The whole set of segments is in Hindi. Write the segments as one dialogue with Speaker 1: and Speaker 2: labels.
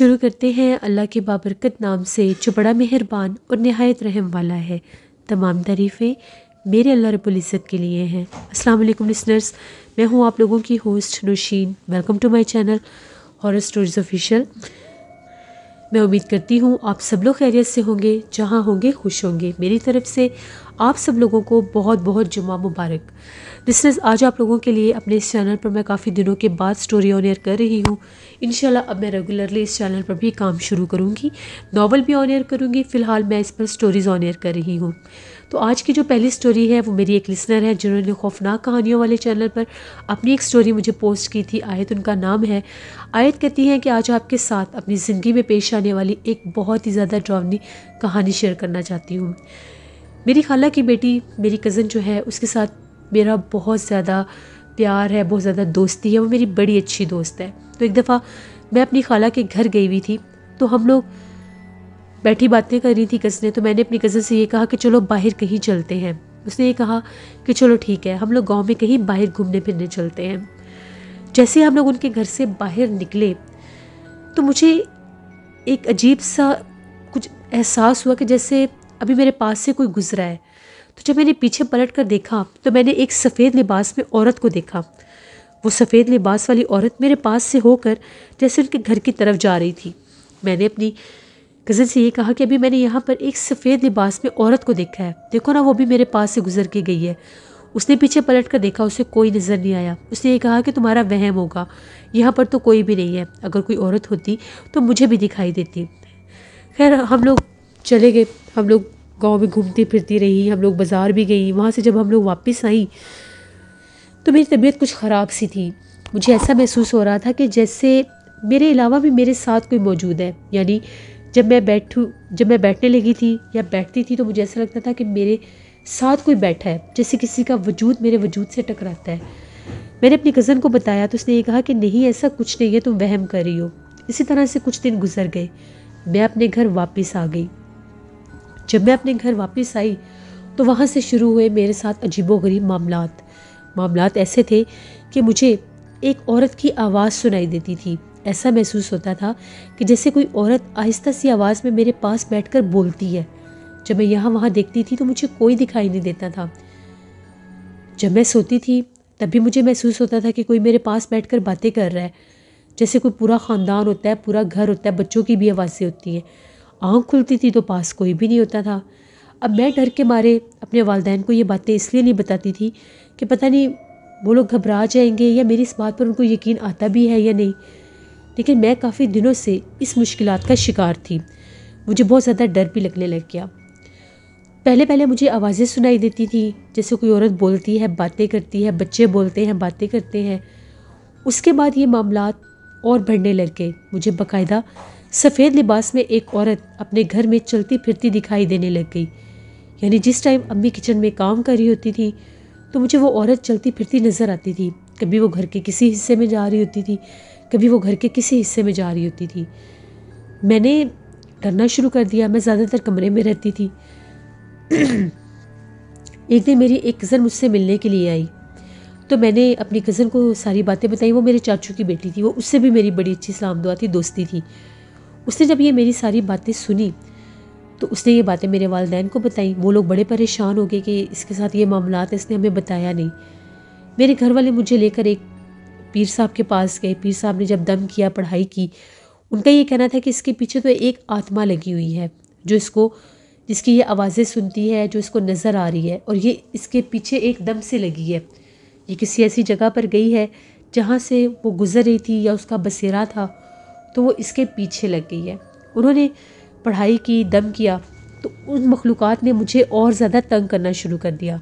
Speaker 1: शुरू करते हैं अल्लाह के बाबरकत नाम से जो बड़ा मेहरबान और नहायत रहम वाला है। तमाम तारीफ़ें मेरे अल्लाह रब्बुल इज़्ज़त के लिए हैं। अस्सलाम वालेकुम लिसनर्स, मैं हूँ आप लोगों की host Nausheen. Welcome to my channel horror stories official. मैं उम्मीद करती हूँ आप सब लोग खैरियत से होंगे, जहाँ होंगे खुश होंगे। मेरी तरफ से आप सब लोगों को बहुत बहुत जुम्मा मुबारक। लिसनर्स, आज आप लोगों के लिए अपने इस चैनल पर मैं काफ़ी दिनों के बाद स्टोरी ऑन एयर कर रही हूँ। इंशाल्लाह अब मैं रेगुलरली इस चैनल पर भी काम शुरू करूँगी, नॉवल भी ऑन एयर करूँगी। फ़िलहाल मैं इस पर स्टोरीज़ ऑन एयर कर रही हूँ। तो आज की जो पहली स्टोरी है वो मेरी एक लिसनर है जिन्होंने खौफनाक कहानियों वाले चैनल पर अपनी एक स्टोरी मुझे पोस्ट की थी। आयत उनका नाम है। आयत कहती हैं कि आज आपके साथ अपनी ज़िंदगी में पेश आने वाली एक बहुत ही ज़्यादा डरावनी कहानी शेयर करना चाहती हूँ। मेरी खाला की बेटी, मेरी कज़न जो है, उसके साथ मेरा बहुत ज़्यादा प्यार है, बहुत ज़्यादा दोस्ती है। वो मेरी बड़ी अच्छी दोस्त है। तो एक दफ़ा मैं अपनी खाला के घर गई हुई थी, तो हम लोग बैठी बातें कर रही थी कज़नें। तो मैंने अपनी कज़न से ये कहा कि चलो बाहर कहीं चलते हैं। उसने ये कहा कि चलो ठीक है, हम लोग गांव में कहीं बाहर घूमने फिरने चलते हैं। जैसे हम लोग उनके घर से बाहर निकले तो मुझे एक अजीब सा कुछ एहसास हुआ कि जैसे अभी मेरे पास से कोई गुजरा है। तो जब मैंने पीछे पलट कर देखा तो मैंने एक सफ़ेद लिबास में औरत को देखा। वो सफ़ेद लिबास वाली औरत मेरे पास से होकर जैसे उनके घर की तरफ जा रही थी। मैंने अपनी कज़न से ये कहा कि अभी मैंने यहाँ पर एक सफ़ेद लिबास में औरत को देखा है, देखो ना, वो भी मेरे पास से गुजर के गई है। उसने पीछे पलट कर देखा, उसे कोई नज़र नहीं आया। उसने ये कहा कि तुम्हारा वहम होगा, यहाँ पर तो कोई भी नहीं है, अगर कोई औरत होती तो मुझे भी दिखाई देती। खैर हम लोग चले गए। हम लोग गांव में घूमती फिरती रही, हम लोग बाज़ार भी गई। वहाँ से जब हम लोग वापस आई तो मेरी तबीयत कुछ ख़राब सी थी। मुझे ऐसा महसूस हो रहा था कि जैसे मेरे अलावा भी मेरे साथ कोई मौजूद है। यानी जब मैं बैठने लगी थी या बैठती थी तो मुझे ऐसा लगता था कि मेरे साथ कोई बैठा है, जैसे किसी का वजूद मेरे वजूद से टकराता है। मैंने अपनी कज़न को बताया तो उसने ये कहा कि नहीं, ऐसा कुछ नहीं है, तुम वहम कर रही हो। इसी तरह से कुछ दिन गुजर गए। मैं अपने घर वापस आ गई। जब मैं अपने घर वापस आई तो वहाँ से शुरू हुए मेरे साथ अजीबोगरीब मामलात ऐसे थे कि मुझे एक औरत की आवाज़ सुनाई देती थी। ऐसा महसूस होता था कि जैसे कोई औरत आहिस्ता सी आवाज़ में मेरे पास बैठकर बोलती है। जब मैं यहाँ वहाँ देखती थी तो मुझे कोई दिखाई नहीं देता था। जब मैं सोती थी तब भी मुझे महसूस होता था कि कोई मेरे पास बैठकर बातें कर रहा है, जैसे कोई पूरा ख़ानदान होता है, पूरा घर होता है, बच्चों की भी आवाज़ें होती हैं। आँख खुलती थी तो पास कोई भी नहीं होता था। अब मैं डर के मारे अपने वालिदैन को ये बातें इसलिए नहीं बताती थी कि पता नहीं वो लोग घबरा जाएंगे या मेरी इस बात पर उनको यकीन आता भी है या नहीं। लेकिन मैं काफ़ी दिनों से इस मुश्किलात का शिकार थी। मुझे बहुत ज़्यादा डर भी लगने लग गया। पहले मुझे आवाज़ें सुनाई देती थी, जैसे कोई औरत बोलती है, बातें करती है, बच्चे बोलते हैं, बातें करते हैं। उसके बाद ये मामलात और बढ़ने लग गए। मुझे बाकायदा सफ़ेद लिबास में एक औरत अपने घर में चलती फिरती दिखाई देने लग गई। यानी जिस टाइम अम्मी किचन में काम कर रही होती थी तो मुझे वो औरत चलती फिरती नज़र आती थी। कभी वो घर के किसी हिस्से में जा रही होती थी, कभी वो घर के किसी हिस्से में जा रही होती थी। मैंने डरना शुरू कर दिया। मैं ज़्यादातर कमरे में रहती थी। एक दिन मेरी एक कज़न मुझसे मिलने के लिए आई तो मैंने अपनी कज़न को सारी बातें बताई। वो मेरे चाचू की बेटी थी, वो उससे भी मेरी बड़ी अच्छी सलाम दुआ थी, दोस्ती थी। उसने जब ये मेरी सारी बातें सुनी तो उसने ये बातें मेरे वालिदैन को बताई। वो लोग बड़े परेशान हो गए कि इसके साथ ये मामलात इसने हमें बताया नहीं। मेरे घर वाले मुझे लेकर एक पीर साहब के पास गए। पीर साहब ने जब दम किया, पढ़ाई की, उनका ये कहना था कि इसके पीछे तो एक आत्मा लगी हुई है जो जिसकी ये आवाज़ें सुनती है, जो इसको नज़र आ रही है, और ये इसके पीछे एक दम से लगी है। ये किसी ऐसी जगह पर गई है जहाँ से वो गुज़र रही थी या उसका बसेरा था, तो वो इसके पीछे लग गई है। उन्होंने पढ़ाई की, दम किया, तो उन मखलूक़ात ने मुझे और ज़्यादा तंग करना शुरू कर दिया।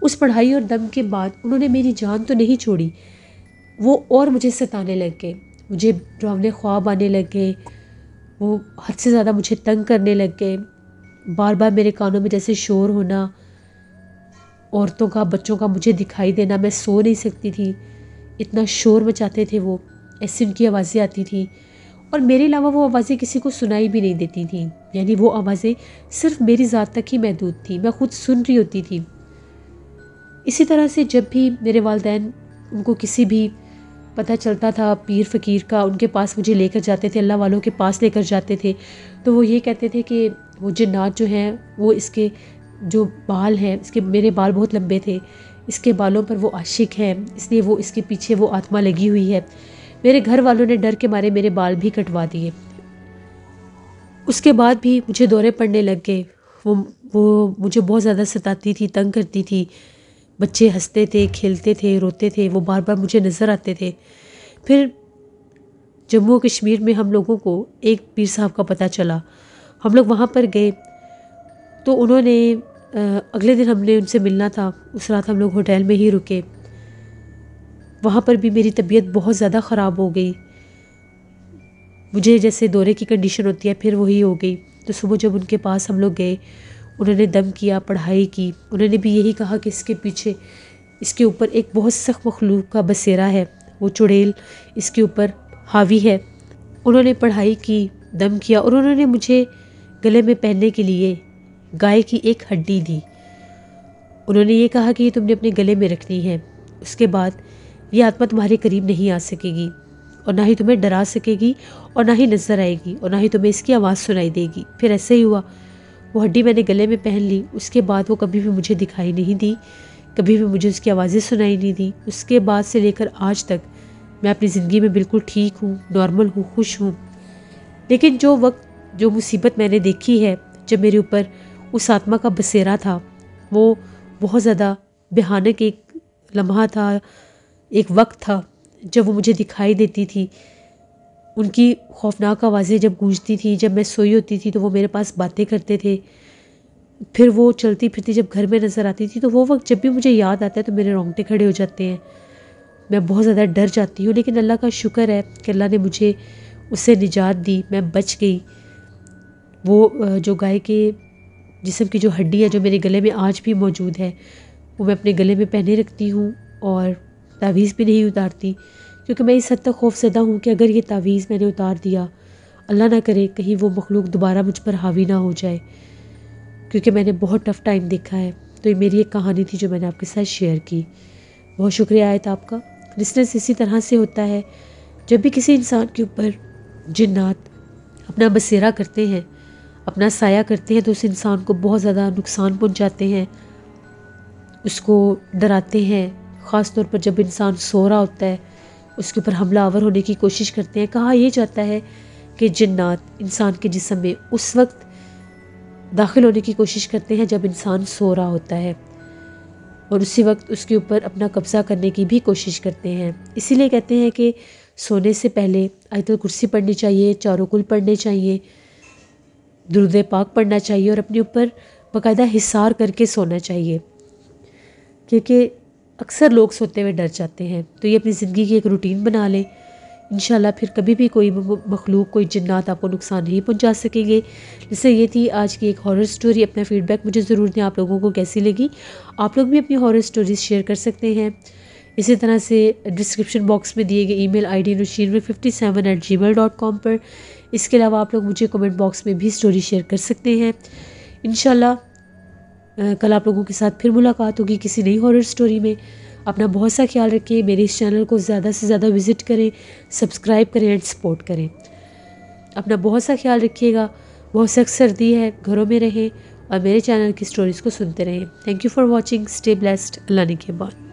Speaker 1: उस पढ़ाई और दम के बाद उन्होंने मेरी जान तो नहीं छोड़ी, वो और मुझे सताने लग गए। मुझे डरावने ख्वाब आने लग गए। वो हद से ज़्यादा मुझे तंग करने लग गए। बार बार मेरे कानों में जैसे शोर होना, औरतों का, बच्चों का मुझे दिखाई देना। मैं सो नहीं सकती थी, इतना शोर मचाते थे वो। ऐसी उनकी आवाज़ें आती थी और मेरे अलावा वो आवाज़ें किसी को सुनाई भी नहीं देती थी। यानी वो आवाज़ें सिर्फ मेरी ज़ात तक ही महदूद थी, मैं खुद सुन रही होती थी। इसी तरह से जब भी मेरे वालिदैन उनको किसी भी पता चलता था पीर फ़कीर का, उनके पास मुझे लेकर जाते थे, अल्लाह वालों के पास लेकर जाते थे, तो वो ये कहते थे कि वो जिन्नात जो हैं वो इसके जो बाल हैं, इसके मेरे बाल बहुत लंबे थे, इसके बालों पर वो आशिक है, इसलिए वो इसके पीछे वो आत्मा लगी हुई है। मेरे घर वालों ने डर के मारे मेरे बाल भी कटवा दिए। उसके बाद भी मुझे दौरे पड़ने लग गए। वो मुझे बहुत ज़्यादा सताती थी, तंग करती थी। बच्चे हंसते थे, खेलते थे, रोते थे, वो बार बार मुझे नज़र आते थे। फिर जम्मू कश्मीर में हम लोगों को एक पीर साहब का पता चला। हम लोग वहाँ पर गए तो उन्होंने अगले दिन हमने उनसे मिलना था। उस रात हम लोग होटल में ही रुके। वहाँ पर भी मेरी तबीयत बहुत ज़्यादा ख़राब हो गई। मुझे जैसे दौरे की कंडीशन होती है फिर वही हो गई। तो सुबह जब उनके पास हम लोग गए, उन्होंने दम किया, पढ़ाई की। उन्होंने भी यही कहा कि इसके पीछे, इसके ऊपर एक बहुत सख्त मखलूक का बसेरा है, वो चुड़ैल इसके ऊपर हावी है। उन्होंने पढ़ाई की, दम किया और उन्होंने मुझे गले में पहनने के लिए गाय की एक हड्डी दी। उन्होंने ये कहा कि ये तुमने अपने गले में रखनी है, उसके बाद ये आत्मा तुम्हारे करीब नहीं आ सकेगी और ना ही तुम्हें डरा सकेगी और ना ही नज़र आएगी और ना ही तुम्हें इसकी आवाज़ सुनाई देगी। फिर ऐसे ही हुआ, वो हड्डी मैंने गले में पहन ली। उसके बाद वो कभी भी मुझे दिखाई नहीं दी, कभी भी मुझे उसकी आवाज़ें सुनाई नहीं दी। उसके बाद से लेकर आज तक मैं अपनी ज़िंदगी में बिल्कुल ठीक हूँ, नॉर्मल हूँ, खुश हूँ। लेकिन जो वक्त, जो मुसीबत मैंने देखी है, जब मेरे ऊपर उस आत्मा का बसेरा था, वो बहुत ज़्यादा भयानक एक लम्हा था, एक वक्त था जब वो मुझे दिखाई देती थी। उनकी खौफनाक आवाज़ें जब गूंजती थी, जब मैं सोई होती थी तो वो मेरे पास बातें करते थे। फिर वो चलती फिरती जब घर में नज़र आती थी तो वो वक्त जब भी मुझे याद आता है तो मेरे रोंगटे खड़े हो जाते हैं। मैं बहुत ज़्यादा डर जाती हूँ, लेकिन अल्लाह का शुक्र है कि अल्लाह ने मुझे उससे निजात दी, मैं बच गई। वो जो गाय के जिस्म की जो हड्डी है जो मेरे गले में आज भी मौजूद है, वो मैं अपने गले में पहने रखती हूँ और तावीज़ भी नहीं उतारती, क्योंकि मैं इस हद तक खौफज़दा हूँ कि अगर ये तावीज़ मैंने उतार दिया, अल्लाह ना करे कहीं वो मखलूक दोबारा मुझ पर हावी ना हो जाए, क्योंकि मैंने बहुत टफ़ टाइम देखा है। तो ये मेरी एक कहानी थी जो मैंने आपके साथ शेयर की। बहुत शुक्रिया आयत आपका। लिसनर्स, इसी तरह से होता है जब भी किसी इंसान के ऊपर जिन्नात अपना बसेरा करते हैं, अपना साया करते हैं, तो उस इंसान को बहुत ज़्यादा नुकसान पहुंचाते हैं, उसको डराते हैं। ख़ास तौर पर जब इंसान सो रहा होता है, उसके ऊपर हमला आवर होने की कोशिश करते हैं। कहा यह जाता है कि जिन्नात इंसान के जिस्म में उस वक्त दाखिल होने की कोशिश करते हैं जब इंसान सो रहा होता है, और उसी वक्त उसके ऊपर अपना कब्ज़ा करने की भी कोशिश करते हैं। इसीलिए कहते हैं कि सोने से पहले आयतुल कुर्सी पढ़नी चाहिए, चारों कुल पढ़ने चाहिए, दुरूद पाक पढ़ना चाहिए और अपने ऊपर बाकायदा हिसार करके सोना चाहिए, क्योंकि अक्सर लोग सोते हुए डर जाते हैं। तो ये अपनी ज़िंदगी की एक रूटीन बना लें, इंशाल्लाह फिर कभी भी कोई मखलूक, कोई जिन्नात आपको नुकसान नहीं पहुंचा सकेंगे। जैसे ये थी आज की एक हॉरर स्टोरी। अपना फीडबैक मुझे ज़रूर दें, आप लोगों को कैसी लगी। आप लोग भी अपनी हॉरर स्टोरीज शेयर कर सकते हैं। इसी तरह से डिस्क्रिप्शन बॉक्स में दिए गए ईमेल आईडी nusheer57@gmail.com पर। इसके अलावा आप लोग मुझे कमेंट बॉक्स में भी स्टोरी शेयर कर सकते हैं। इंशाल्लाह कल आप लोगों के साथ फिर मुलाकात होगी किसी नई हॉरर स्टोरी में। अपना बहुत सा ख्याल रखें। मेरे इस चैनल को ज़्यादा से ज़्यादा विज़िट करें, सब्सक्राइब करें एंड सपोर्ट करें। अपना बहुत सा ख्याल रखिएगा। बहुत सख्त सर्दी है, घरों में रहें और मेरे चैनल की स्टोरीज़ को सुनते रहें। Thank you for watching. Stay blessed. Allah ने के बाद।